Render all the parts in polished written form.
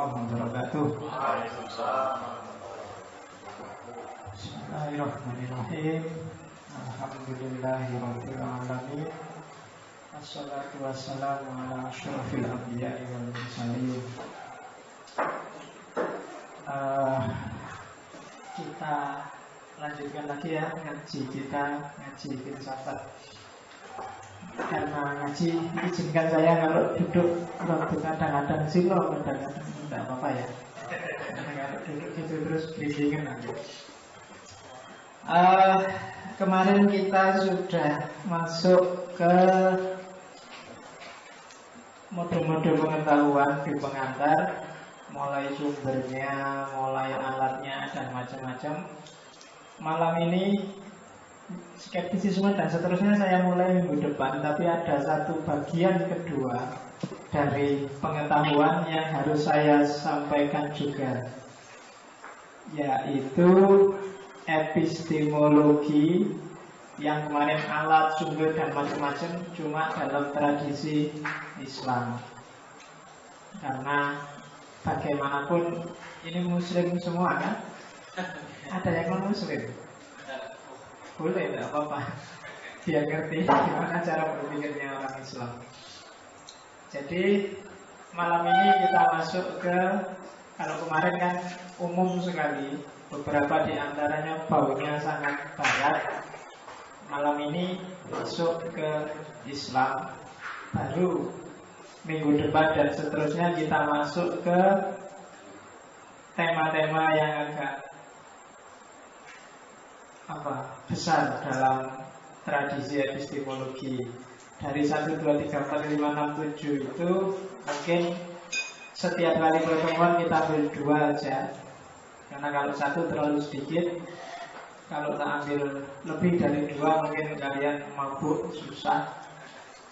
warahmatullahi wabarakatuh. Bismillahirrahmanirrahim. Alhamdulillahirabbil alamin. Wassalatu wassalamu ala asyrofil anbiya'i wal mursalin. Kita lanjutkan lagi ya ngaji filsafat. Karena ngaji izinkan saya kalau duduk waktu kadang-kadang silo, kadang-kadang tidak apa-apa ya. Kalau duduk gitu terus bridgingan nanti. Kemarin kita sudah masuk ke mode-mode pengetahuan di pengantar, mulai sumbernya, mulai alatnya, dan macam-macam. Malam ini skeptisisme dan seterusnya saya mulai minggu depan, tapi ada satu bagian kedua dari pengetahuan yang harus saya sampaikan juga, yaitu epistemologi, yang kemarin alat, sumber, dan macam-macam cuma dalam tradisi Islam. Karena bagaimanapun ini muslim semua kan? Ada yang non-muslim? Boleh, tidak apa-apa. Dia ngerti gimana cara berpikirnya orang Islam. Jadi malam ini kita masuk ke, kalau kemarin kan umum sekali, beberapa di antaranya baunya sangat barat. Malam ini masuk ke Islam. Baru minggu depan dan seterusnya kita masuk ke tema-tema yang agak besar dalam tradisi epistemologi. Dari 1, 2, 3, 4, 5, 6, 7 itu mungkin setiap kali pertemuan kita ambil 2 aja. Karena kalau 1 terlalu sedikit. Kalau tak ambil lebih dari 2 mungkin kalian mabuk, susah.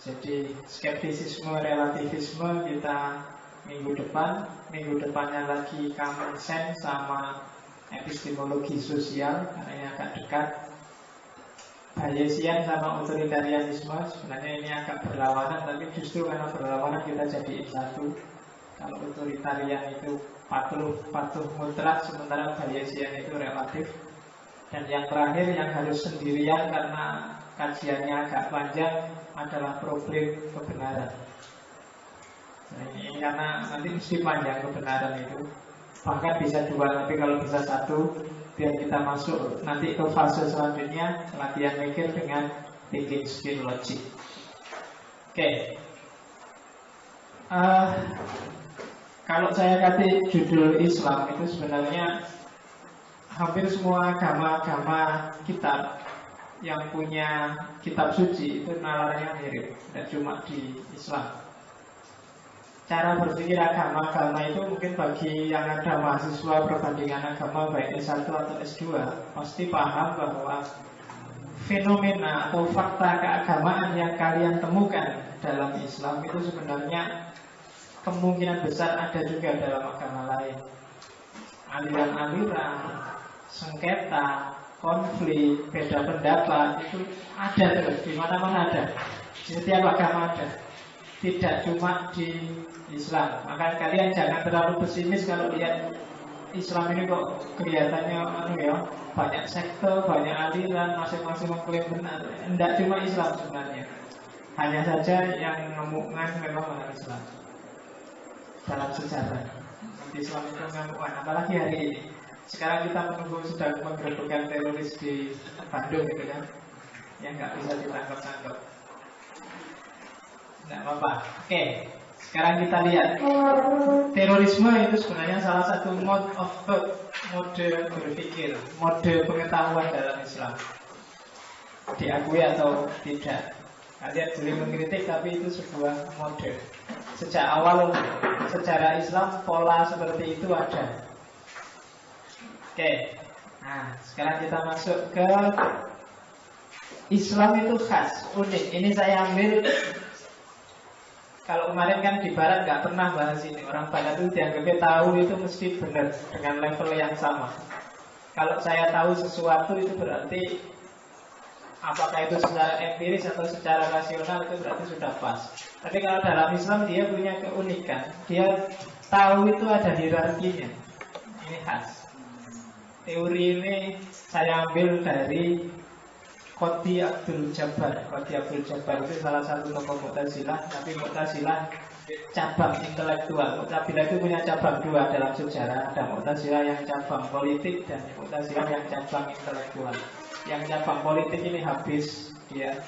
Jadi skeptisisme, relativisme kita minggu depan. Minggu depannya lagi common sense sama epistemologi sosial, karena ini agak dekat. Bayesian sama otoritarianisme, sebenarnya ini agak berlawanan, tapi justru karena berlawanan kita jadiin satu. Kalau otoritarian itu patuh mutlak, sementara Bayesian itu relatif. Dan yang terakhir yang harus sendirian karena kajiannya agak panjang adalah problem kebenaran. Nah, ini karena nanti mesti panjang kebenaran itu. Bahkan bisa 2, tapi kalau bisa 1, biar kita masuk nanti ke fase selanjutnya, latihan mikir dengan thinking skill logic. Oke. Kalau saya kasih judul Islam itu sebenarnya hampir semua agama-agama kitab yang punya kitab suci itu nalarnya mirip, tidak cuma di Islam. Cara berpikir agama-agama itu mungkin bagi yang ada mahasiswa perbandingan agama baik S1 atau S2 pasti paham bahwa fenomena atau fakta keagamaan yang kalian temukan dalam Islam itu sebenarnya kemungkinan besar ada juga dalam agama lain. Aliran-aliran, sengketa, konflik, beda pendapat itu ada terus, di mana-mana ada. Di setiap agama ada. Tidak cuma di Islam. Maka kalian jangan terlalu pesimis kalau lihat Islam ini kok kelihatannya banyak sekte, banyak aliran, masing-masing mengklaim benar. Tidak cuma Islam sebenarnya. Hanya saja yang ngemukan memang orang Islam dalam sejarah. Islam itu mengamukan, apalagi hari ini. Sekarang kita menunggu sedang menggerebekkan teroris di Bandung gitu kan, yang nggak bisa ditangkap-tangkap. Nggak apa-apa. Oke, sekarang kita lihat terorisme itu sebenarnya salah satu mode of thought, mode berpikir, mode pengetahuan dalam Islam. Diakui atau tidak, kalian boleh mengkritik, tapi itu sebuah mode. Sejak awal sejarah Islam pola seperti itu ada. Oke, nah sekarang kita masuk ke Islam itu khas, unik. Ini saya ambil, kalau kemarin kan di Barat nggak pernah bahas ini. Orang Barat itu dianggapnya tahu itu mesti benar dengan level yang sama. Kalau saya tahu sesuatu itu berarti apakah itu secara empiris atau secara rasional itu berarti sudah pas. Tapi kalau dalam Islam dia punya keunikan. Dia Tahu itu ada hierarkinya. Ini khas. Teori ini saya ambil dari Qadhi Abdul Jabbar. Qadhi Abdul Jabbar itu salah satu tokoh Mu'tazilah, tapi Mu'tazilah cabang intelektual. Mu'tazilah itu punya cabang dua dalam sejarah. Ada Mu'tazilah yang cabang politik dan Mu'tazilah yang cabang intelektual. Yang cabang politik ini habis dia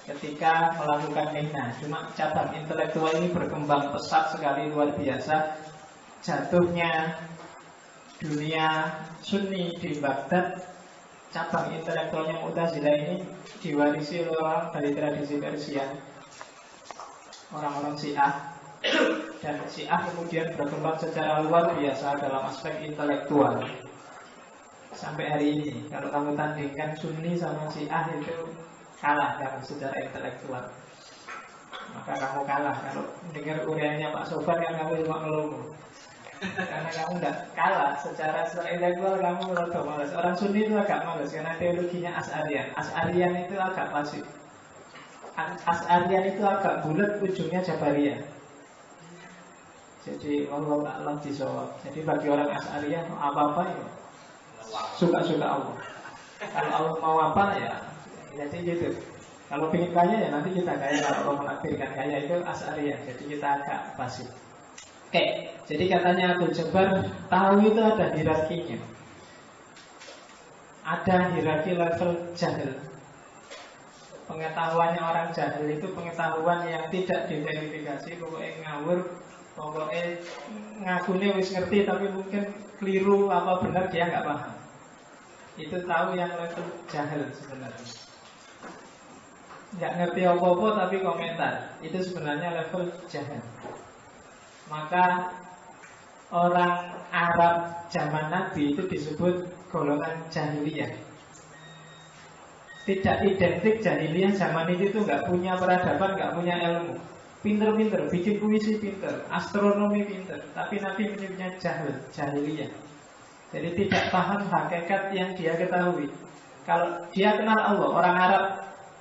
ketika melakukan Mihnah. Cuma cabang intelektual ini berkembang pesat sekali, luar biasa. Jatuhnya dunia Sunni di Baghdad, cabang intelektualnya Mu'tazilah ini diwarisi oleh orang dari tradisi Persia, orang-orang Syiah. Dan Syiah kemudian berkembang secara luar biasa dalam aspek intelektual. Sampai hari ini, kalau kamu tandingkan Sunni sama Syiah itu kalah kamu secara intelektual. Maka kamu kalah. Kalau dengar uraiannya Pak Sofan kan kamu cuma ngeluh. Karena kamu tidak kalah secara intelektual, kamu rada malas. Orang Sunni itu agak malas karena teologinya Asy'ariyah. Asy'ariyah itu agak pasif. Asy'ariyah itu agak bulat, ujungnya Jabariyah. Jadi wallahu a'lam bishawab. Jadi bagi orang Asy'ariyah apa-apa ya suka-suka Allah. Kalau Allah mau apa ya jadi gitu. Kalau pengen kaya ya nanti kita kaya. Kalau Allah menakdirkan kaya itu Asy'ariyah. Jadi kita agak pasif. Oke, jadi katanya Abdul Jabbar, tahu itu ada hierarkinya. Ada hierarki level jahil. Pengetahuannya orang jahil itu pengetahuan yang tidak diverifikasi, pokoknya ngawur, pokoknya ngakunya wis ngerti tapi mungkin keliru apa benar dia nggak paham. Itu tahu yang level jahil sebenarnya. Nggak ngerti apa-apa tapi komentar, itu sebenarnya level jahil. Maka orang Arab zaman Nabi itu disebut golongan jahiliyah. Tidak identik jahiliyah zaman itu nggak punya peradaban, nggak punya ilmu. Pinter-pinter, bikin puisi pinter, astronomi pinter, tapi Nabi menyebutnya jahiliyah. Jadi tidak paham hakikat yang dia ketahui. Kalau dia kenal Allah, orang Arab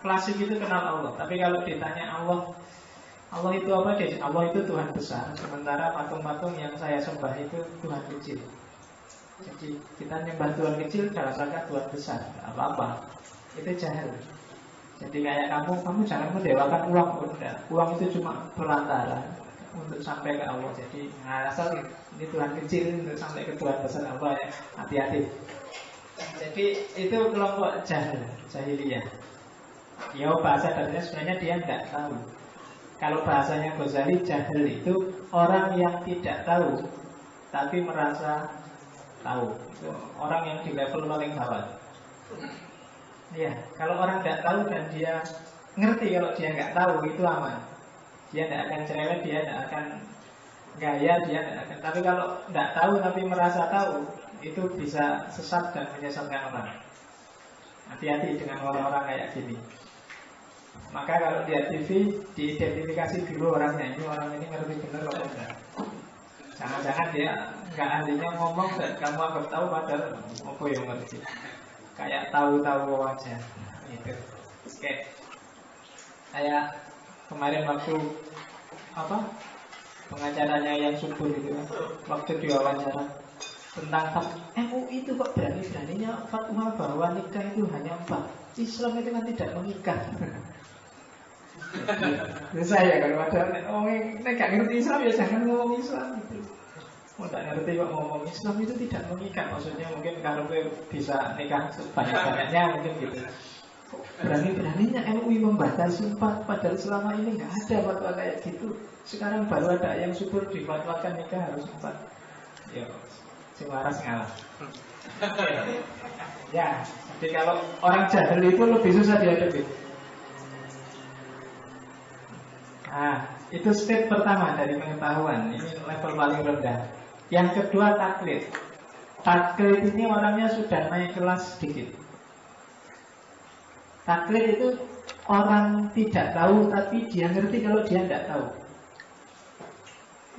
klasik itu kenal Allah. Tapi kalau ditanya Allah itu apa? Allah itu Tuhan besar. Sementara patung-patung yang saya sembah itu Tuhan kecil. Jadi kita nyembah Tuhan kecil dalam rangka Tuhan besar. Apa-apa. Itu jahil. Jadi kayak kamu jangan mendewakan uang. Udah. Uang itu cuma perantara untuk sampai ke Allah. Jadi asal ini Tuhan kecil untuk sampai ke Tuhan besar Allah ya. Hati-hati. Jadi itu kelompok jahiliyah. Ya bahasa dasarnya sebenarnya dia nggak tahu. Kalau bahasanya Ghazali, jahil itu orang yang tidak tahu tapi merasa tahu. Itu orang yang di level paling bawah. Ya, kalau orang tidak tahu dan dia ngerti kalau dia nggak tahu itu aman. Dia tidak akan cerewet, dia tidak akan gaya, dia tidak akan. Tapi kalau tidak tahu tapi merasa tahu, itu bisa sesat dan menyesatkan orang. Hati-hati dengan orang-orang kayak gini. Maka kalau di TV diidentifikasi dulu orangnya, ini orang ini ngerti benar atau enggak. Jangan-jangan dia nggak ahlinya ngomong dan kamu anggap tahu padahal apa yang ngerti. Kayak tahu-tahu aja. Gitu. Oke. Kayak kemarin waktu pengacaranya yang subur itu, waktu diwawancara tentang MUI itu kok berani-beraninya fatwa bahwa nikah itu hanya 4. Islam itu kan tidak mengikat. Saya kalau ada orang nggak ngerti Islam ya jangan ngomong Islam gitu. Nggak ngerti kok ngomong Islam itu tidak mengikat. Maksudnya mungkin kalau bisa nikah banyak-banyaknya mungkin gitu. Berani-beraninya MUI membatasi 4, padahal selama ini nggak ada fatwa kayak gitu. Sekarang baru ada yang subur difatwakan nikah harus 4. Ya, si waras ngalah. Ya, jadi kalau orang jahil itu lebih susah dihadapi. Nah, itu step pertama dari pengetahuan. Ini level paling rendah. Yang kedua taklid. Taklid ini orangnya sudah naik kelas sedikit. Taklid itu orang tidak tahu tapi dia ngerti kalau dia tidak tahu.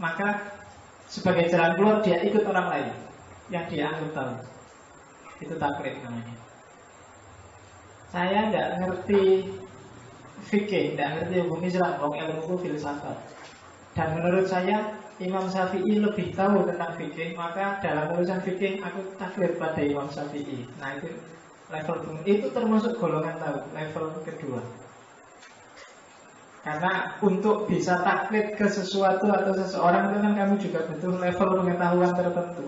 Maka sebagai jalan keluar dia ikut orang lain yang dia anggap tahu. Itu taklid namanya. Saya tidak ngerti fikih, tidak ngerti hukum Islam, ilmu filsafat. Dan menurut saya Imam Syafi'i lebih tahu tentang fikih, maka dalam urusan fikih aku taklid pada Imam Syafi'i. Nah itu level itu termasuk golongan tahu, level kedua. Karena untuk bisa taklid ke sesuatu atau seseorang itu kan kamu juga butuh level pengetahuan tertentu.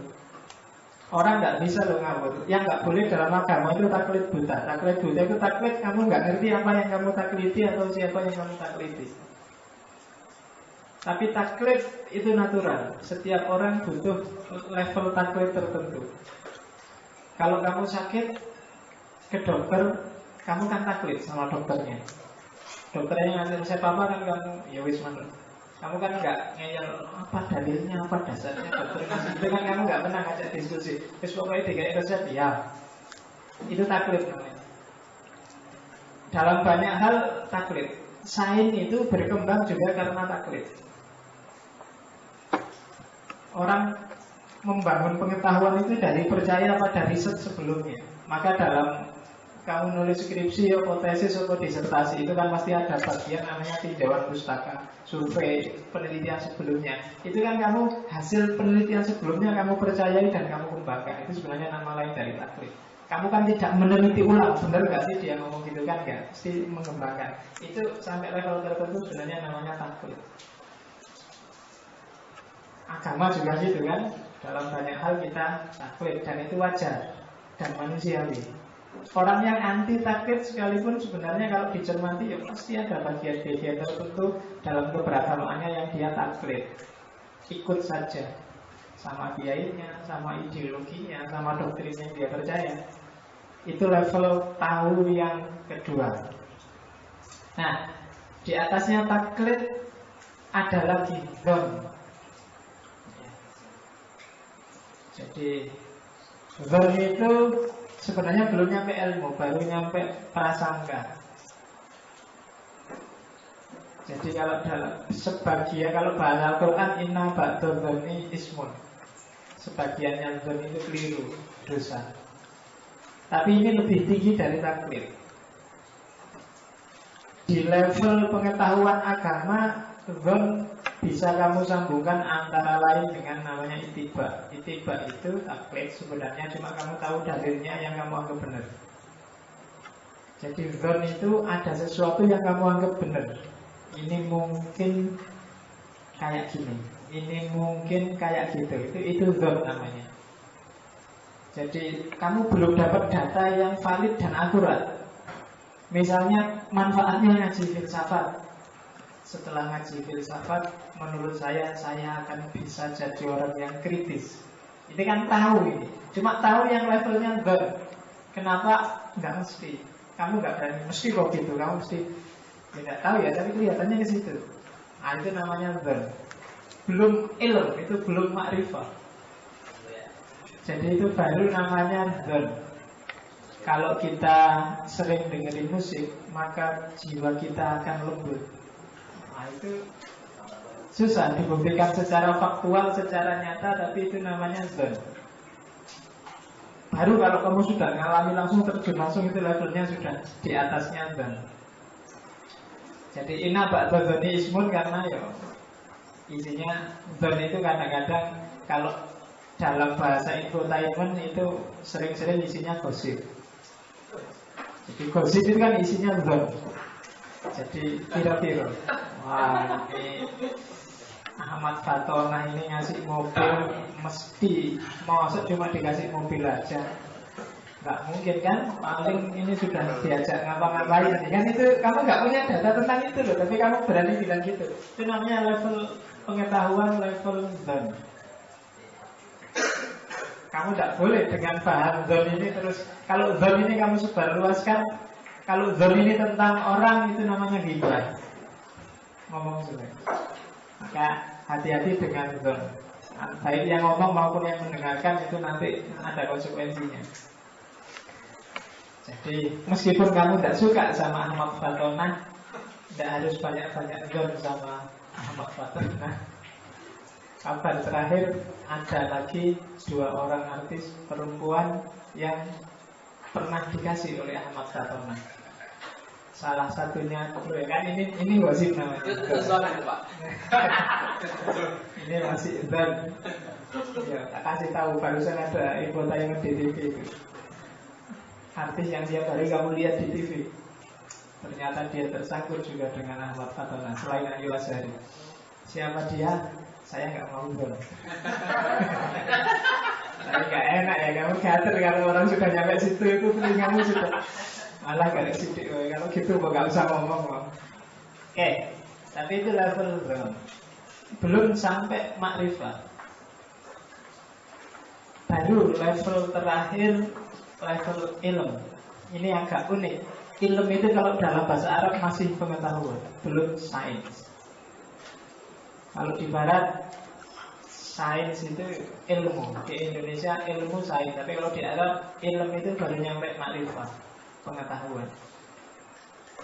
Orang nggak bisa loh ngawur. Yang nggak boleh dalam agama itu taklid buta. Taklid buta itu taklid kamu nggak ngerti apa yang kamu taklidi atau siapa yang kamu taklidi. Tapi taklid itu natural. Setiap orang butuh level taklid tertentu. Kalau kamu sakit ke dokter, kamu kan taklid sama dokternya. Dokternya ngasih resep apa kan kamu, ya wis manut. Kamu kan nggak ngeyel apa dalilnya, apa dasarnya dokter ngasih. Itu kan kamu nggak pernah ngajak diskusi. Terus pokoknya dikai resep, ya. Itu taklid namanya. Dalam banyak hal taklid. Sains itu berkembang juga karena taklid. Orang membangun pengetahuan itu dari percaya pada riset sebelumnya. Maka dalam kamu nulis skripsi, atau tesis, atau disertasi, itu kan pasti ada bagian namanya tinjauan pustaka, survei, penelitian sebelumnya. Itu kan kamu hasil penelitian sebelumnya kamu percayai dan kamu kembangkan. Itu sebenarnya nama lain dari taklid. Kamu kan tidak meneliti ulang, benar nggak sih dia ngomong gitu kan? Nggak, mesti mengembangkan. Itu sampai level tertentu sebenarnya namanya taklid. Agama juga gitu kan, dalam banyak hal kita taklid dan itu wajar dan manusiawi. Orang yang anti taklid sekalipun sebenarnya kalau dicermati ya pasti ada bagian-bagian tertentu dalam keberagamaannya yang dia taklid. Ikut saja sama kiainya, sama ideologinya, sama doktrin yang dia percaya. Itu level tahu yang kedua. Nah, di atasnya taklid ada lagi dzon. Jadi dzon itu sebenarnya belum nyampe ilmu, baru nyampe prasangka. Jadi kalau dalam sebagian, kalau bahasa Al-Quran inna ba'dadzanni ismun, sebagiannya dzon itu keliru, dosa. Tapi ini lebih tinggi dari taklid. Di level pengetahuan agama, dzon bisa kamu sambungkan antara lain dengan namanya itiba. Itiba itu taklid sebenarnya cuma kamu tahu dalilnya yang kamu anggap benar. Jadi dzon itu ada sesuatu yang kamu anggap benar. Ini mungkin kayak gini, ini mungkin kayak gitu. Itu dzon namanya. Jadi kamu belum dapat data yang valid dan akurat. Misalnya manfaatnya ngaji filsafat. Setelah ngaji filsafat, menurut saya akan bisa jadi orang yang kritis. Ini kan tahu ini. Cuma tahu yang levelnya dzon. Kenapa? Nggak mesti. Kamu nggak berani mesti kok gitu. Kamu mesti tidak tahu ya, tapi kelihatannya ke situ. Nah, itu namanya dzon. Belum ilm, itu belum makrifah. Jadi itu baru namanya dzon. Kalau kita sering dengerin musik, maka jiwa kita akan lembut. Nah, itu susah dibuktikan secara faktual, secara nyata, tapi itu namanya dzon. Baru kalau kamu sudah ngalami langsung, terjun langsung, itu levelnya sudah di atasnya dzon. Jadi inna ba'dadzanni ismun karena ya isinya dzon itu kadang-kadang kalau dalam bahasa infotainment itu sering-sering isinya gosip. Jadi gosip itu kan isinya dzon. Jadi kira-kira wah, ini Ahmad Fatona ini ngasih mobil, mesti maksud cuma dikasih mobil aja. Nggak mungkin kan, paling ini sudah diajak ngapa-ngapain. Kan itu kamu nggak punya data tentang itu loh, tapi kamu berani bilang gitu. Itu namanya level pengetahuan, level dzon. Kamu tidak boleh dengan paham dzon ini terus. Kalau dzon ini kamu sebarluaskan, kalau dzon ini tentang orang, itu namanya ghibah. Ngomong sudah. Maka hati-hati dengan dzon. Baik yang ngomong maupun yang mendengarkan itu nanti ada konsekuensinya. Jadi meskipun kamu tidak suka sama Ahmad Fatona, tidak harus banyak-banyak dzon sama Ahmad Fatona. Kabar terakhir ada lagi 2 orang artis perempuan yang pernah dikasih oleh Ahmad Fatona. Salah satunya kan ini gosip namanya. Soalnya Pak. Ini masih dan ya, tak kasih tahu barusan ada info tayangan di TV itu. Artis yang tiap hari kamu lihat di TV. Ternyata dia tersangkut juga dengan Ahmad Fatona selain Ayu Azhari. Siapa dia? Saya nggak mau bilang. Tapi nggak enak ya, kamu gatel kalau orang sudah nyampe situ itu telingamu sudah malah gak sidik. Kalau gitu nggak usah ngomong. Oke, tapi itu level belum sampai makrifat. Baru level terakhir, level ilm. Ini agak unik. Ilm itu kalau dalam bahasa Arab masih pengetahuan, belum sains. Kalau di barat sains itu ilmu, di Indonesia ilmu sains, tapi kalau di Arab ilmu itu baru nyampe makrifat, pengetahuan.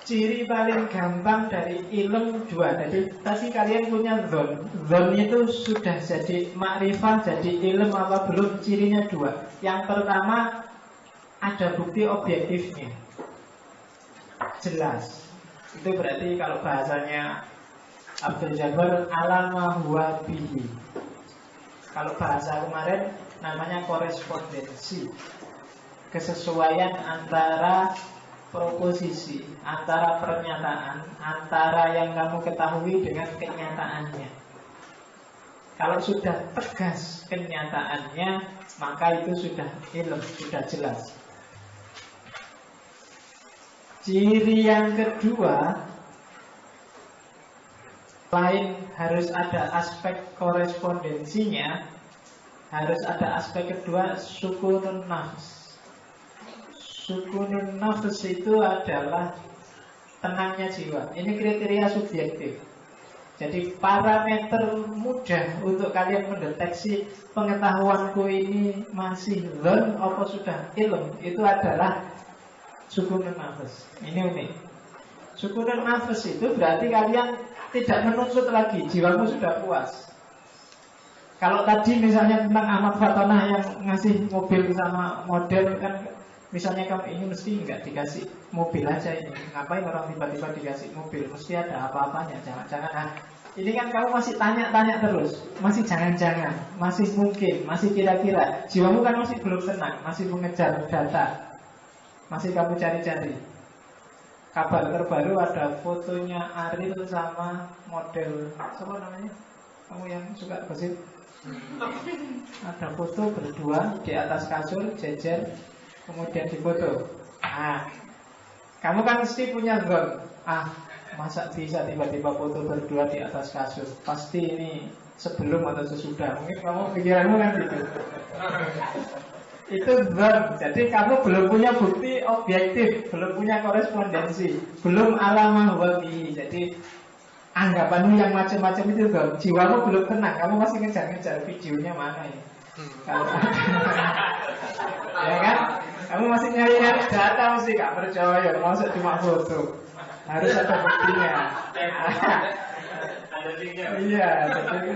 Ciri paling gampang dari ilmu dua. Jadi tadi kalian punya zon itu sudah jadi makrifat, jadi ilmu apa belum? Cirinya dua. Yang pertama ada bukti objektifnya, jelas. Itu berarti kalau bahasanya Abdul Jabbar alama huwa bihi. Kalau bahasa kemarin namanya korespondensi, kesesuaian antara proposisi, antara pernyataan, antara yang kamu ketahui dengan kenyataannya. Kalau sudah tegas kenyataannya, maka itu sudah ilmu, sudah jelas. Ciri yang kedua, selain harus ada aspek korespondensinya, harus ada aspek kedua, sukunun nafs. Sukunun nafs itu adalah tenangnya jiwa. Ini kriteria subjektif. Jadi parameter mudah untuk kalian mendeteksi pengetahuanku ini masih zon atau sudah ilm, itu adalah sukunun nafs. Ini unik. Sukunun nafs itu berarti kalian tidak menuntut lagi, jiwamu sudah puas. Kalau tadi misalnya tentang Ahmad Fatona yang ngasih mobil sama model, kan misalnya kamu ini mesti nggak dikasih mobil aja ini. Ngapain orang tiba-tiba dikasih mobil? Mesti ada apa-apanya, jangan-jangan. Nah, ini kan kamu masih tanya-tanya terus, masih jangan-jangan, masih mungkin, masih kira-kira. Jiwamu kan masih belum tenang, masih mengejar data, masih kamu cari-cari. Kabar terbaru ada fotonya Ariel sama model, siapa namanya? Kamu yang suka gosip? Ada foto berdua di atas kasur, jejer, kemudian difoto. Ah, kamu kan mesti punya zon. Masa bisa tiba-tiba foto berdua di atas kasur? Pasti ini sebelum atau sesudah. Mungkin kamu pikiranmu kan gitu. Itu zon. Jadi kamu belum punya bukti objektif, belum punya korespondensi, belum alamah wabi. Jadi anggapanmu yang macam-macam itu zon. Jiwamu belum tenang. Kamu masih ngejar-ngejar videonya mana ya? Ya kan? Kamu masih nyari-nyari data, mesti gak percaya. Maksud cuma foto. Harus ada buktinya. Ada linknya. Iya, jadi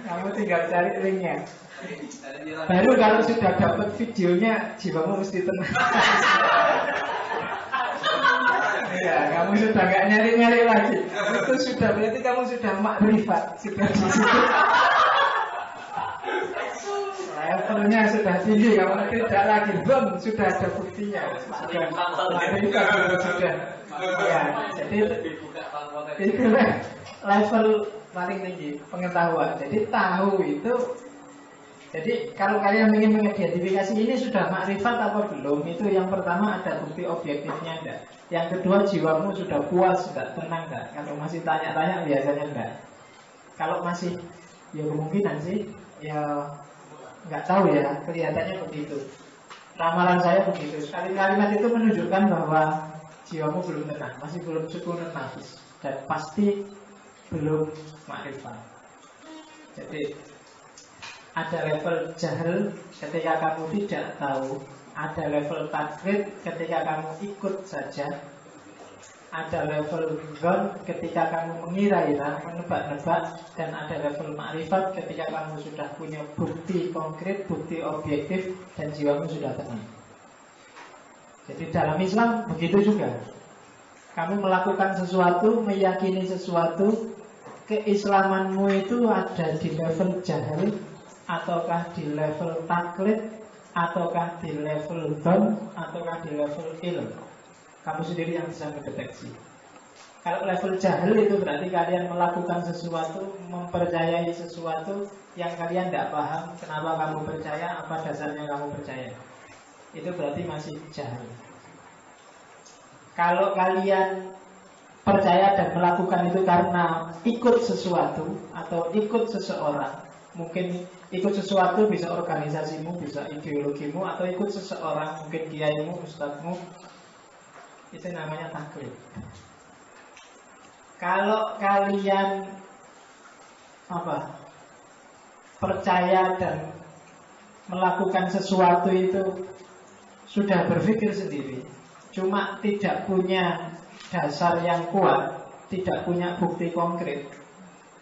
kamu tinggal cari linknya. Baru kalau sudah dapat videonya, jiwamu mesti tenang. Iya, kamu sudah nggak nyari-nyari lagi. Itu sudah berarti kamu sudah makrifat, sudah di situ. Levelnya sudah tinggi, kamu tidak lagi belum, sudah ada buktinya. Sudah makrifat, sudah. Ya, jadi itu level paling tinggi pengetahuan. Jadi tahu itu. Jadi kalau kalian ingin mengidentifikasi ini sudah makrifat apa belum, itu yang pertama ada bukti objektifnya enggak. Yang kedua jiwamu sudah puas, enggak, tenang enggak. Kalau masih tanya-tanya biasanya enggak. Kalau masih ya kemungkinan sih ya enggak tahu ya, kelihatannya begitu. Ramalan saya begitu. Sekali kalimat itu menunjukkan bahwa jiwamu belum tenang, masih belum sukunun nafs, dan pasti belum makrifat. Jadi ada level jahil ketika kamu tidak tahu, ada level takrid ketika kamu ikut saja, ada level zon ketika kamu mengira-ira, menebak-nebak, dan ada level makrifat ketika kamu sudah punya bukti konkret, bukti objektif, dan jiwamu sudah tenang. Jadi dalam Islam begitu juga. Kamu melakukan sesuatu, meyakini sesuatu, keislamanmu itu ada di level jahil, ataukah di level taklid, ataukah di level don, ataukah di level ilm. Kamu sendiri yang bisa mendeteksi. Kalau level jahil itu berarti kalian melakukan sesuatu, mempercayai sesuatu yang kalian tidak paham kenapa kamu percaya, apa dasarnya kamu percaya. Itu berarti masih jahil. Kalau kalian percaya dan melakukan itu karena ikut sesuatu atau ikut seseorang, mungkin ikut sesuatu bisa organisasimu, bisa ideologimu, atau ikut seseorang, mungkin kiaimu, ustadzmu, itu namanya taklid. Kalau kalian percaya dan melakukan sesuatu itu sudah berpikir sendiri, cuma tidak punya dasar yang kuat, tidak punya bukti konkret,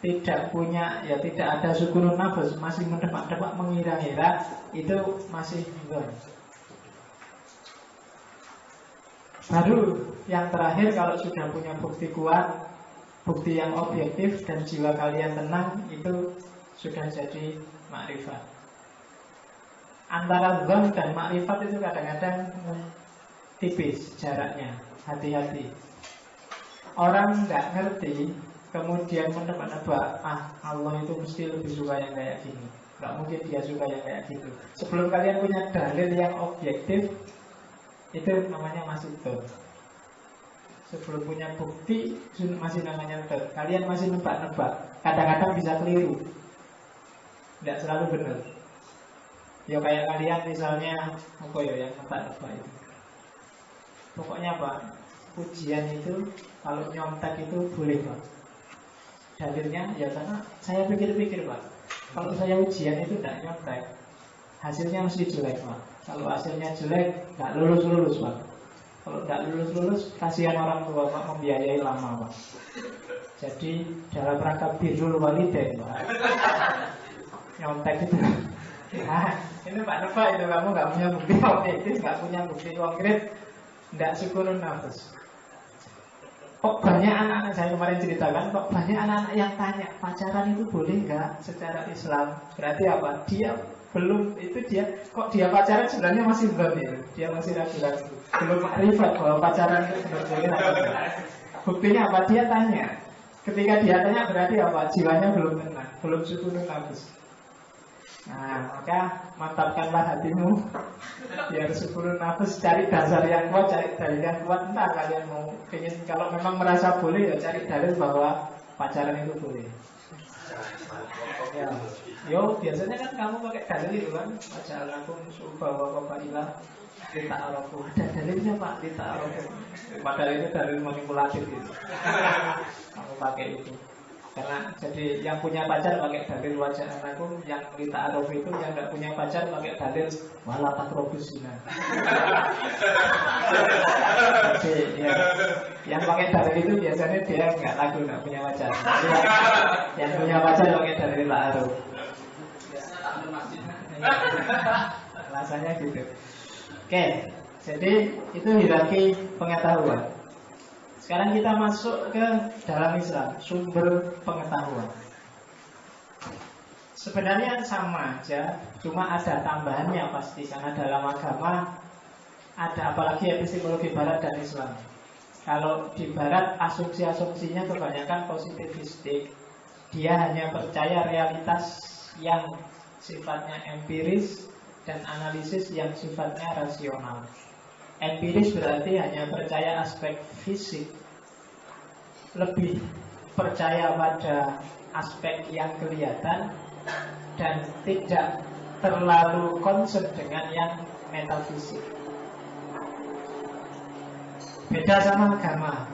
tidak punya, ya tidak ada syukurun nafas, masih mendepak-depak, mengira-ngira, itu masih belum. Baru yang terakhir, kalau sudah punya bukti kuat, bukti yang objektif, dan jiwa kalian tenang, itu sudah jadi makrifat. Antara dzon dan makrifat itu kadang-kadang tipis jaraknya, hati-hati. Orang nggak ngerti, kemudian menebak-nebak, Allah itu mesti lebih suka yang kayak gini, nggak mungkin dia suka yang kayak gitu. Sebelum kalian punya dalil yang objektif, itu namanya masih dzon. Sebelum punya bukti, masih namanya dzon. Kalian masih nebak-nebak, kadang-kadang bisa keliru, nggak selalu benar. Ya kayak kalian misalnya apa ya yang nebak-nebak itu, pokoknya apa, ujian itu kalau nyontek itu boleh Pak. Dalilnya ya karena saya pikir-pikir Pak, kalau saya ujian itu tidak nyontek, hasilnya mesti jelek Pak. Kalau hasilnya jelek, nggak lulus Pak. Kalau nggak lulus, kasihan orang tua Pak, membiayai lama Pak. Jadi dalam rangka birrul walidain Pak, nyontek itu. Nah, ini Pak Nova itu kamu nggak punya bukti objektif, nggak punya bukti konkret, nggak syukurun nafas. Kok banyak anak-anak, saya kemarin ceritakan, kok banyak anak-anak yang tanya pacaran itu boleh nggak secara Islam? Berarti apa? Dia belum, itu dia, kok dia pacaran sebenarnya masih belum ya? Dia masih ragu-ragu, belum makrifat bahwa pacaran itu sebenarnya boleh. Buktinya apa? Dia tanya. Ketika dia tanya berarti apa? Jiwanya belum tenang, belum syukurun nafas. Nah, maka mantapkanlah hatimu biar syukurun nafas, cari dasar yang kuat, cari dalil yang kuat. Entah kalian mau ingin, kalau memang merasa boleh ya cari dalil bahwa pacaran itu boleh. Ya, yo biasanya kan kamu pakai dalil itu kan, waja'alakum subha wa qabailah lita'arafu. Ada dalilnya Pak, lita'arafu. Padahal itu dalil manipulatif itu. Kamu pakai itu. Karena jadi yang punya pacar pakai dalil waja'alakum, yang lita'arafu itu yang tidak punya pacar pakai dalil wala taqrabuz zina. Jadi ya, yang pakai dalil itu biasanya dia nggak laku, nggak punya pacar. Yang punya pacar pakai dalil ta'aruf. Rasanya gitu. Oke, jadi itu hierarki pengetahuan. Sekarang kita masuk ke dalam Islam, sumber pengetahuan. Sebenarnya sama aja, cuma ada tambahannya pasti, karena dalam agama ada, apalagi epistemologi Barat dan Islam. Kalau di Barat asumsi-asumsinya kebanyakan positivistik. Dia hanya percaya realitas yang sifatnya empiris dan analisis yang sifatnya rasional. Empiris berarti hanya percaya aspek fisik, lebih percaya pada aspek yang kelihatan, dan tidak terlalu concern dengan yang metafisik. Beda sama agama.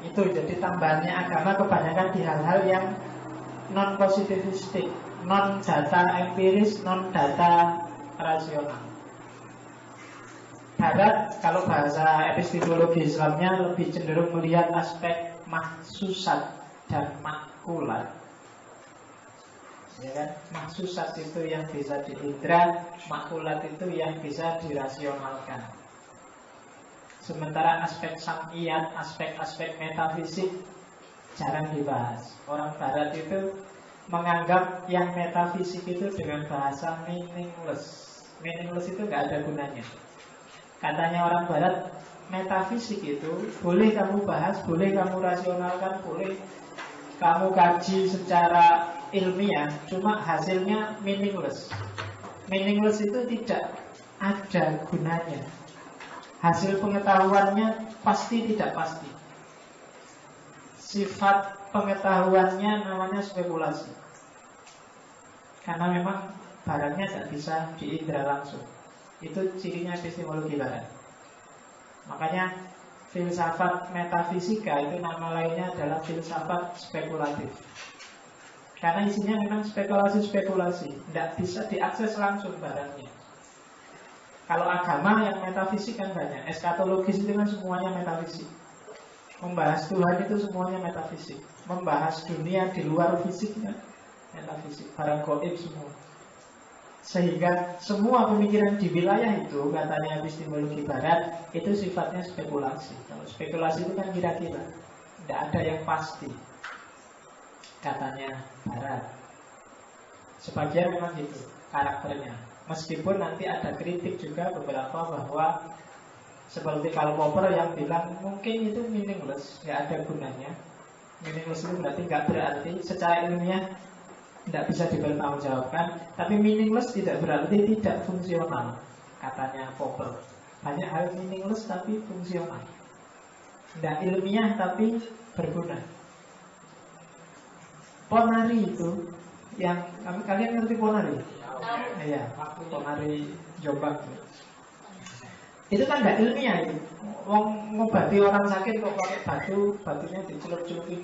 Itu jadi tambahannya agama kebanyakan di hal-hal yang non-positivistik, non-data empiris, non-data rasional. Barat, kalau bahasa epistemologi Islamnya lebih cenderung melihat aspek mahsusat dan makulat. Ya kan? Mahsusat itu yang bisa diindra, makulat itu yang bisa dirasionalkan. Sementara aspek sam'iyat, aspek-aspek metafisik jarang dibahas. Orang Barat itu menganggap yang metafisik itu dengan bahasa meaningless. Meaningless itu nggak ada gunanya. Katanya orang Barat, metafisik itu boleh kamu bahas, boleh kamu rasionalkan, boleh kamu kaji secara ilmiah, cuma hasilnya meaningless. Meaningless itu tidak ada gunanya. Hasil pengetahuannya pasti tidak pasti. Sifat pengetahuannya namanya spekulasi. Karena memang barangnya tidak bisa diindra langsung. Itu cirinya epistemologi barat. Makanya filsafat metafisika itu nama lainnya adalah filsafat spekulatif. Karena isinya memang spekulasi-spekulasi, tidak bisa diakses langsung barangnya. Kalau agama yang metafisik kan banyak. Eskatologis itu kan semuanya metafisik. Membahas Tuhan itu semuanya metafisik. Membahas dunia di luar fisiknya metafisik. Barang gaib semua. Sehingga semua pemikiran di wilayah itu, katanya epistemologi barat, itu sifatnya spekulasi. Kalau spekulasi itu kan kira-kira, tidak ada yang pasti, katanya barat. Sebagian memang gitu karakternya. Meskipun nanti ada kritik juga beberapa bahwa seperti Karl Popper yang bilang mungkin itu meaningless, nggak ada gunanya. Meaningless itu berarti nggak berarti secara ilmiah tidak bisa dipertanggungjawabkan. Tapi meaningless tidak berarti tidak fungsional, katanya Popper. Banyak hal meaningless tapi fungsional, tidak ilmiah tapi berguna. Ponari itu yang kalian ngerti Ponari? Iya, Ponari Jombang. Itu kan nggak ilmiah itu. Wong ngobati orang sakit kok pakai batunya dicelup-celupin,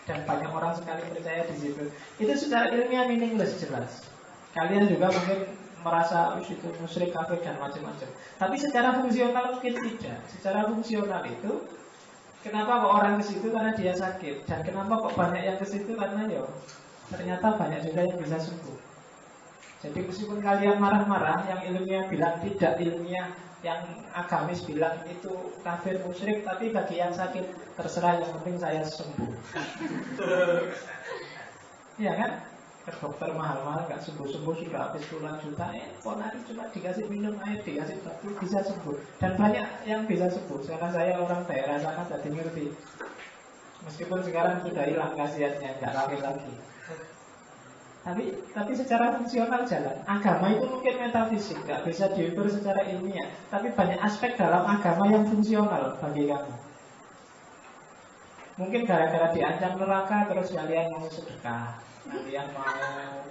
dan banyak orang sekali percaya di situ. Itu secara ilmiah meaningless jelas. Kalian juga mungkin merasa itu musyrik, kafir dan macam-macam. Tapi secara fungsional mungkin tidak. Secara fungsional itu, kenapa kok orang ke situ karena dia sakit, dan kenapa kok banyak yang ke situ karena ternyata banyak juga yang bisa sembuh. Jadi meskipun kalian marah-marah, yang ilmiah bilang tidak ilmiah, yang agamis bilang itu kafir musyrik, tapi bagi yang sakit terserah, yang penting saya sembuh. Iya kan? Ke dokter mahal-mahal nggak sembuh-sembuh, sudah habis puluhan juta. Ponari cuma dikasih minum air, dikasih batu, bisa sembuh. Dan banyak yang bisa sembuh. Karena saya orang daerah sana jadi ngerti. Meskipun sekarang sudah hilang khasiatnya, nggak lagi. Tapi secara fungsional jalan. Agama itu mungkin metafisik, nggak bisa diukur secara ilmiah. Tapi banyak aspek dalam agama yang fungsional bagi kamu. Mungkin gara-gara diancam neraka, terus kalian mau sedekah, kalian mau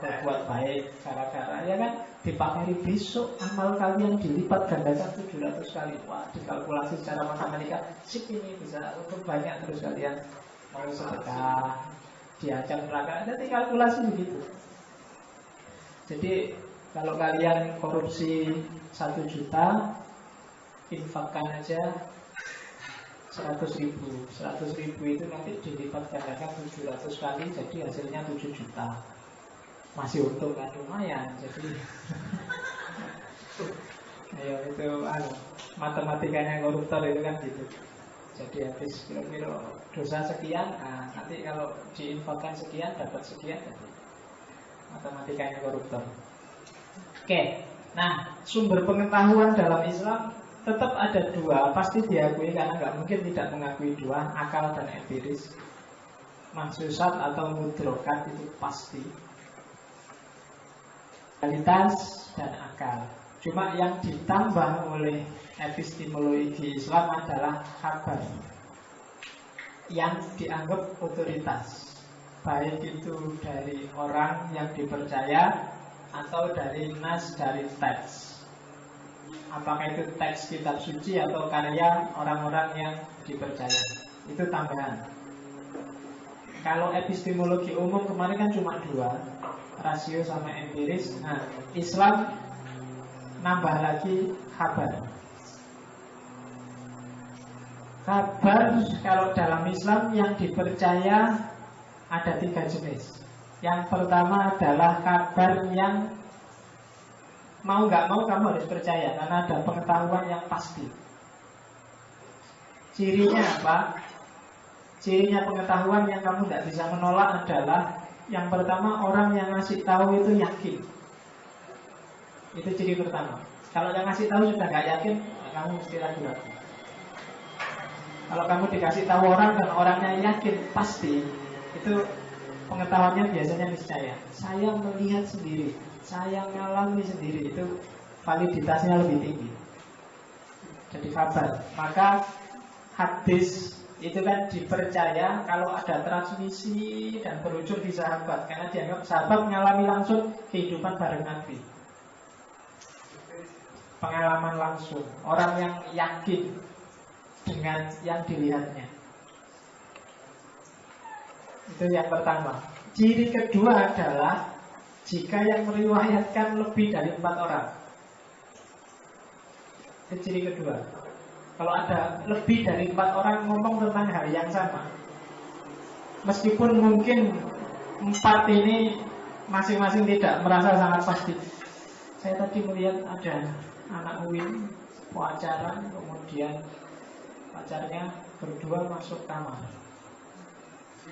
berbuat baik, gara-gara ya kan dipakari besok amal kalian dilipat gandakan 700 kali. Wah, dikalkulasi secara matematika, sip ini bisa untuk banyak, terus kalian mau sedekah, diancam neraka, ada kalkulasi begitu. Jadi kalau kalian korupsi 1 juta, infakkan aja 100.000. 100.000 itu nanti dilipat gandakan 700 kali, jadi hasilnya 7 juta. Masih untung kan, lumayan. Jadi ayo itu matematikanya koruptor itu kan gitu. Jadi habis kira-kira dosa sekian, nanti kalau diinfakkan sekian dapat sekian. Matematikanya koruptor. Oke, nah sumber pengetahuan dalam Islam tetap ada 2, pasti diakui karena nggak mungkin tidak mengakui 2, akal dan empiris. Mahsusat atau mudrokat itu pasti. Realitas dan akal. Cuma yang ditambah oleh epistemologi Islam adalah khabar yang dianggap otoritas, baik itu dari orang yang dipercaya atau dari nas, dari teks. Apakah itu teks kitab suci atau karya orang-orang yang dipercaya. Itu tambahan. Kalau epistemologi umum kemarin kan cuma 2, rasio sama empiris. Nah, Islam nambah lagi khabar. Kabar kalau dalam Islam yang dipercaya ada 3 jenis. Yang pertama adalah kabar yang mau nggak mau kamu harus percaya karena ada pengetahuan yang pasti. Cirinya apa? Cirinya pengetahuan yang kamu tidak bisa menolak adalah yang pertama, orang yang ngasih tahu itu yakin. Itu ciri pertama. Kalau yang ngasih tahu sudah nggak yakin, kamu mesti ragu-ragu. Kalau kamu dikasih tahu orang dan orangnya yakin pasti, itu pengetahuannya biasanya niscaya. Saya melihat sendiri, saya mengalami sendiri, itu validitasnya lebih tinggi. Jadi kabar. Maka hadis itu kan dipercaya kalau ada transmisi dan berujung di sahabat, karena dianggap sahabat mengalami langsung kehidupan bareng Nabi. Pengalaman langsung, orang yang yakin dengan yang dilihatnya. Itu yang pertama. Ciri kedua adalah jika yang meriwayatkan lebih dari 4 orang. Itu ciri kedua. Kalau ada lebih dari 4 orang ngomong tentang hal yang sama, meskipun mungkin 4 ini masing-masing tidak merasa sangat pasti. Saya tadi melihat ada anak UIN pacaran, kemudian pacarnya berdua masuk kamar,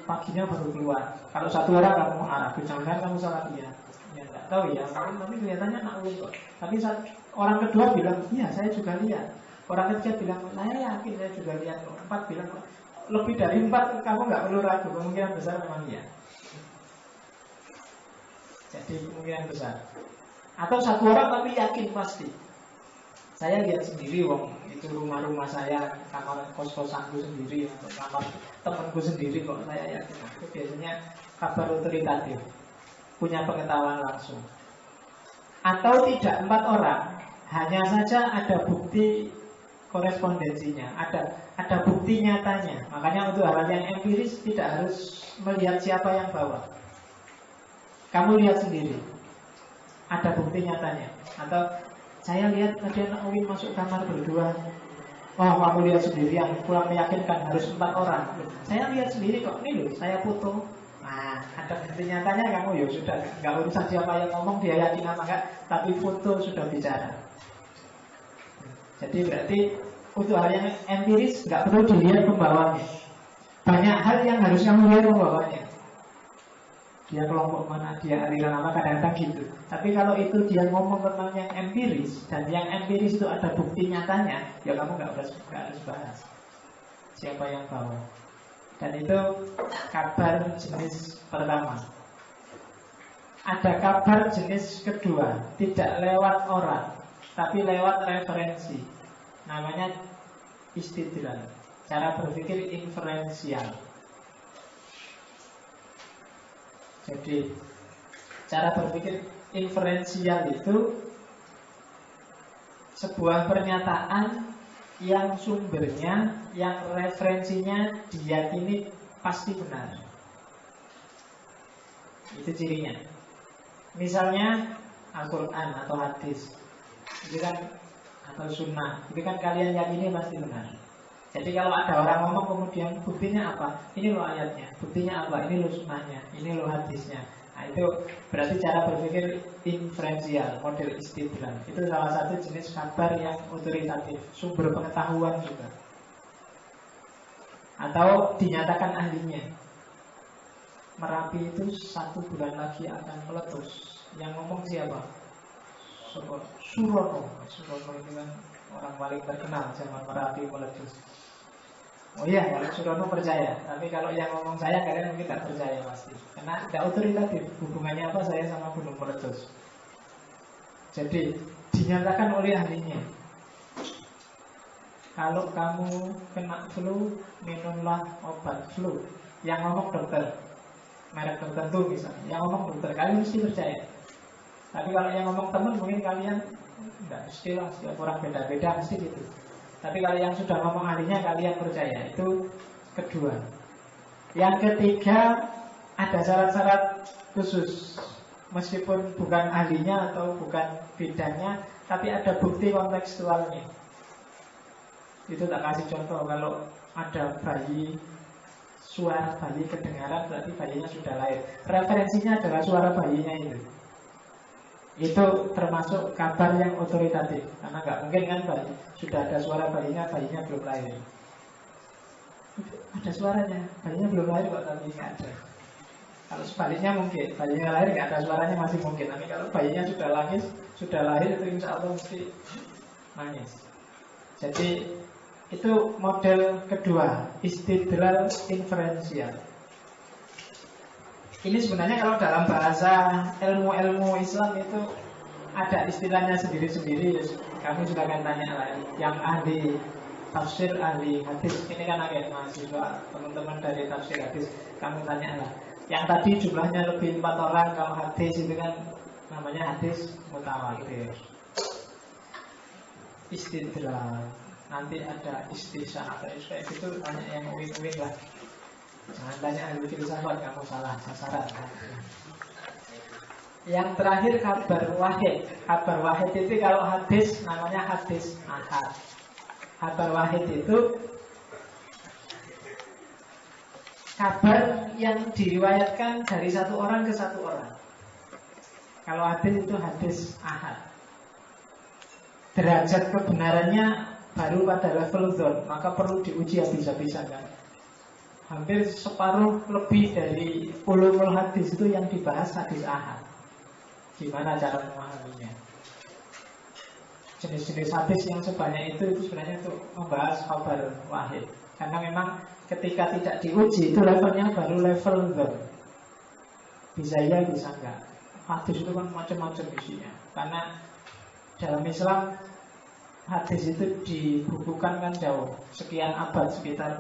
paginya baru keluar. Kalau 1 orang kamu arah, jangan kamu salah dia. Ya nggak tahu ya, tapi kelihatannya anak UIN kok. Tapi orang kedua bilang, iya saya juga lihat. Orang ketiga bilang, saya yakin saya juga lihat. 4 bilang, lebih dari 4 kamu nggak perlu ragu, kemungkinan besar memang dia. Jadi kemungkinan besar. Atau 1 orang tapi yakin pasti. Saya lihat sendiri, wong itu rumah-rumah saya, kamar kos-kosanku sendiri, atau kamar temanku sendiri kok, saya yakin. Itu biasanya kabar otoritatif, punya pengetahuan langsung. Atau tidak 4 orang, hanya saja ada bukti korespondensinya, ada bukti nyatanya. Makanya untuk hal yang empiris tidak harus melihat siapa yang bawa. Kamu lihat sendiri, ada bukti nyatanya. Atau saya lihat tadi anak UIN masuk kamar berdua. Oh, kamu lihat sendiri, yang kurang meyakinkan harus 4 orang. Saya lihat sendiri kok, ini loh, saya foto. Nah, ada bukti nyatanya, kamu ya sudah, nggak urusan siapa yang ngomong, dia yakin apa enggak, tapi foto sudah bicara. Jadi berarti untuk hal yang empiris nggak perlu dilihat pembawanya. Banyak hal yang harus kamu lihat pembawanya. Dia kelompok mana, dia aliran apa, kadang-kadang gitu. Tapi kalau itu dia ngomong tentang yang empiris, dan yang empiris itu ada bukti nyatanya, ya kamu nggak harus bahas siapa yang bawa. Dan itu kabar jenis pertama. Ada kabar jenis kedua, tidak lewat orang, tapi lewat referensi. Namanya istidlal, cara berpikir inferensial. Jadi cara berpikir inferensial itu sebuah pernyataan yang sumbernya, yang referensinya diyakini pasti benar. Itu cirinya. Misalnya Al-Quran atau hadis, itu kan, atau sunnah, itu kan kalian yakini pasti benar. Jadi kalau ada orang ngomong kemudian buktinya apa? Ini loh ayatnya. Buktinya apa? Ini loh sunnahnya. Ini loh hadisnya. Nah itu berarti cara berpikir inferensial, model istidlal. Itu salah satu jenis kabar yang otoritatif, sumber pengetahuan juga. Atau dinyatakan ahlinya. Merapi itu 1 bulan lagi akan meletus. Yang ngomong siapa? Surono. Surono itu kan orang paling terkenal zaman Merapi meletus. Oh iya, kalau Surono percaya. Tapi kalau yang ngomong saya, kalian mungkin tidak percaya pasti. Karena tidak otoritatif. Hubungannya apa saya sama gunung meletus? Jadi dinyatakan oleh ahlinya, kalau kamu kena flu, minumlah obat flu. Yang ngomong dokter, merek tertentu misalnya, yang ngomong dokter, kalian mesti percaya. Tapi kalau yang ngomong teman, mungkin kalian enggak mestilah, setiap orang beda-beda, mesti gitu. Tapi kalau yang sudah ngomong ahlinya, kalian percaya. Itu kedua. Yang ketiga, ada syarat-syarat khusus. Meskipun bukan ahlinya atau bukan bidangnya, tapi ada bukti kontekstualnya. Itu tak kasih contoh. Kalau ada bayi, suara bayi kedengaran, berarti bayinya sudah lahir. Referensinya adalah suara bayinya itu. Itu termasuk kabar yang otoritatif. Karena nggak mungkin kan bayi, sudah ada suara bayinya belum lahir. ada suaranya, bayinya belum lahir kok tapi nggak ada. Kalau sebaliknya mungkin, bayinya lahir nggak ada suaranya masih mungkin. Tapi kalau bayinya sudah lahir itu insya Allah mesti nangis. Jadi itu model kedua, istidlal inferensial. Ini sebenarnya kalau dalam bahasa ilmu-ilmu Islam itu ada istilahnya sendiri-sendiri. Kamu silakan tanya lah. Yang ahli tafsir, ahli hadis, ini kan agak mahasiswa, teman-teman dari tafsir hadis, kamu tanya lah. Yang tadi jumlahnya lebih 4 orang, kalau hadis itu kan namanya hadis mutawatir. Istidlal, nanti ada istisya, ada kayak gitu, tanya yang win-win lah. Jangan tanya ahli filsafat, kamu salah sasaran. Yang terakhir kabar wahid. Kabar wahid itu kalau hadis namanya hadis ahad. Kabar wahid itu kabar yang diriwayatkan dari satu orang ke satu orang. Kalau hadis itu hadis ahad. Derajat kebenarannya baru pada level dzon, maka perlu diuji habis-habisan kan. Hampir separuh lebih dari ulumul hadis itu yang dibahas hadis ahad. Gimana cara memahaminya? Jenis-jenis hadis yang sebanyak itu sebenarnya untuk membahas kabar wahid. Karena memang ketika tidak diuji itu levelnya baru level dzon. Bisa ya, bisa enggak. Hadis itu kan macam-macam isinya. Karena dalam Islam hadis itu dibukukan kan jauh, sekian abad, sekitar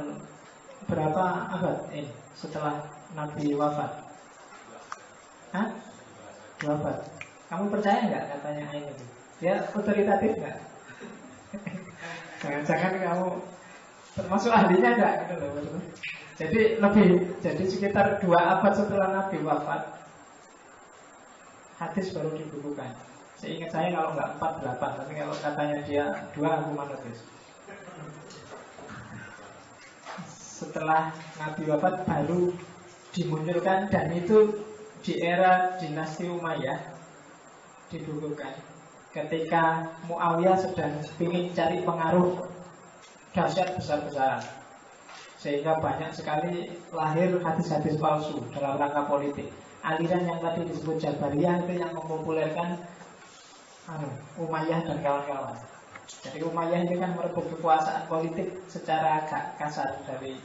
berapa abad setelah Nabi wafat? Hah? 2 abad. Kamu percaya nggak katanya Ain itu? Dia otoritatif nggak? Jangan-jangan kamu termasuk ahlinya nggak gitu loh. Jadi sekitar 2 abad setelah Nabi wafat, hadis baru dibukukan. Seingat saya kalau nggak 4, 8, tapi kalau katanya dia 2, aku manut. Setelah Nabi wafat baru dimunculkan, dan itu di era dinasti Umayyah dibukukan. Ketika Muawiyah sedang ingin cari pengaruh dahsyat besar-besaran, sehingga banyak sekali lahir hadis-hadis palsu dalam rangka politik. Aliran yang tadi disebut Jabariyah itu yang mempopulerkan Umayyah dan kawan-kawan. Jadi Umayyah ini kan merebut kekuasaan politik secara agak kasar dari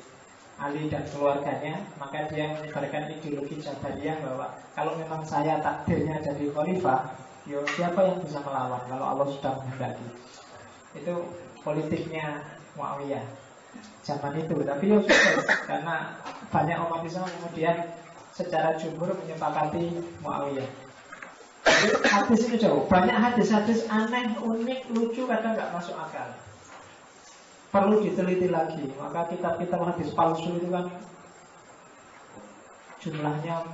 Ali dan keluarganya. Maka dia menyebarkan ideologi Jabariyah bahwa kalau memang saya takdirnya jadi khalifah, siapa yang bisa melawan kalau Allah sudah menghendaki. Itu politiknya Muawiyah zaman itu. Tapi sukses karena banyak umat Islam kemudian secara jumhur menyepakati Muawiyah. Jadi hadis itu jauh. Banyak hadis-hadis aneh, unik, lucu, kadang nggak masuk akal. Perlu diteliti lagi. Maka kitab-kitab hadis palsu itu kan jumlahnya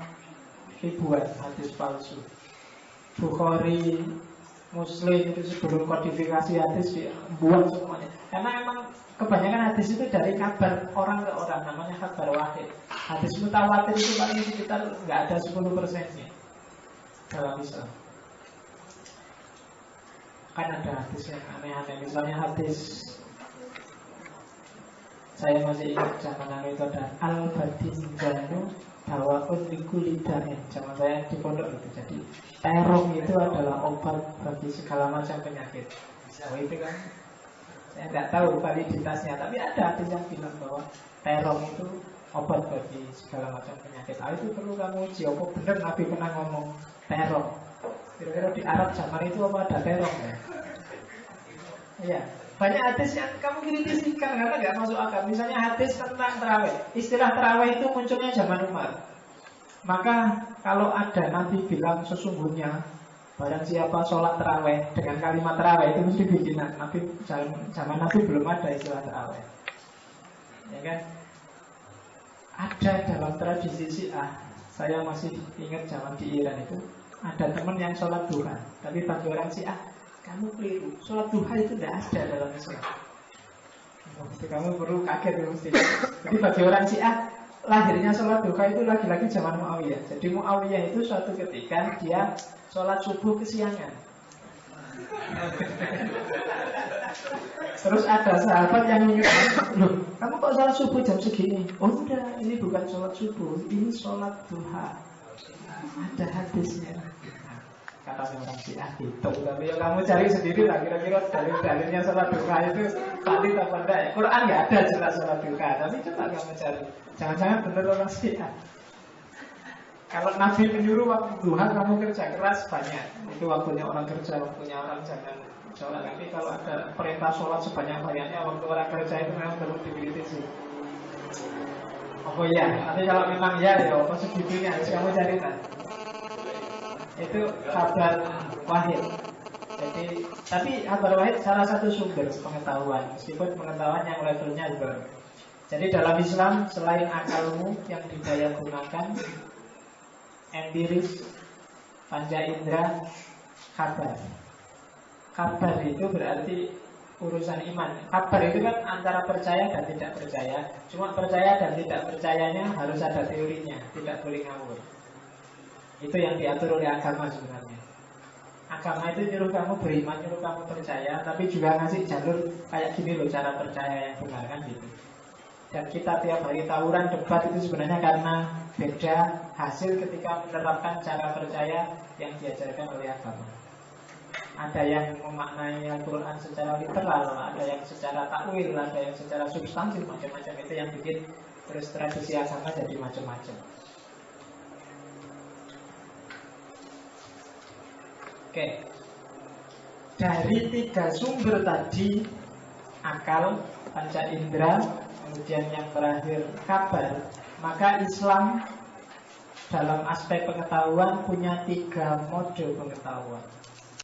ribuan hadis palsu. Bukhari, Muslim itu sebelum kodifikasi hadis dibuang semuanya. Karena memang kebanyakan hadis itu dari kabar orang ke orang, namanya kabar wahid. Hadis mutawatir itu paling sekitar nggak ada 10%-nya dalam Islam. Kan ada hadis yang aneh-aneh. Misalnya hadis, saya masih ingat zaman itu ada al-badinjanu dawaun likulidain. Zaman saya di pondok itu. Jadi terong itu adalah obat bagi segala macam penyakit. Oh itu kan saya nggak tahu validitasnya, tapi ada hadis yang bilang bahwa terong itu obat bagi segala macam penyakit. Itu perlu kamu uji. Apa benar Nabi pernah ngomong terong? Kira-kira di Arab zaman itu apa ada terong ya? Iya, banyak hadis yang kamu kritisikan karena nggak masuk akal. Misalnya hadis tentang terawih. Istilah terawih itu munculnya zaman Umar. Maka kalau ada Nabi bilang sesungguhnya barang siapa sholat terawih dengan kalimat terawih itu mesti bikinan. Nabi zaman Nabi belum ada istilah terawih. Ya kan? Ada dalam tradisi Syiah. Saya masih ingat zaman di Iran itu ada teman yang sholat duha, tapi bagi orang Syiah, kamu keliru. Sholat duha itu tidak ada dalam Islam. Kamu perlu kaget mesti. Jadi bagi orang Syiah, lahirnya sholat duha itu lagi-lagi zaman Muawiyah. Jadi Muawiyah itu suatu ketika dia sholat subuh kesiangan. Terus ada sahabat yang ingat, loh, kamu kok sholat subuh jam segini? Oh udah, ini bukan sholat subuh, ini sholat duha. Ada hadisnya. Kata orang Syiah gitu. Tapi ya kamu cari sendiri lah, kira-kira dalil-dalilnya sholat duha itu valid apa enggak ya? Quran nggak ada jelas sholat duha, tapi coba kamu cari. Jangan-jangan benar orang Syiah. Kalau Nabi menyuruh waktu duha kamu kerja keras banyak. Itu waktunya orang kerja, waktunya orang jangan sholat. Tapi kalau ada perintah sholat sebanyak-banyaknya waktu orang kerja itu memang perlu dikritisi. Oh iya, tapi kalau memang ya apa segitunya harus kamu cari kan. Itu kabar wahid. Jadi, tapi kabar wahid salah satu sumber pengetahuan, meskipun pengetahuan yang levelnya ber. Jadi dalam Islam selain akalmu yang didaya gunakan, empiris, panca indera, kabar. Kabar itu berarti urusan iman. Kabar itu kan antara percaya dan tidak percaya. Cuma percaya dan tidak percayanya harus ada teorinya, tidak boleh ngawur. Itu yang diatur oleh agama sebenarnya. Agama itu nyuruh kamu beriman, nyuruh kamu percaya, tapi juga ngasih jalur kayak gini loh cara percaya yang benar kan gitu. Dan kita tiap hari tawuran debat itu sebenarnya karena beda hasil ketika menerapkan cara percaya yang diajarkan oleh agama. Ada yang memaknai Al-Quran secara literal, ada yang secara takwil, ada yang secara substansi, macam-macam. Itu yang bikin terus tradisi agama jadi macam-macam. Oke. Dari tiga sumber tadi, akal, panca indera, kemudian yang terakhir kabar, maka Islam dalam aspek pengetahuan punya tiga mode pengetahuan.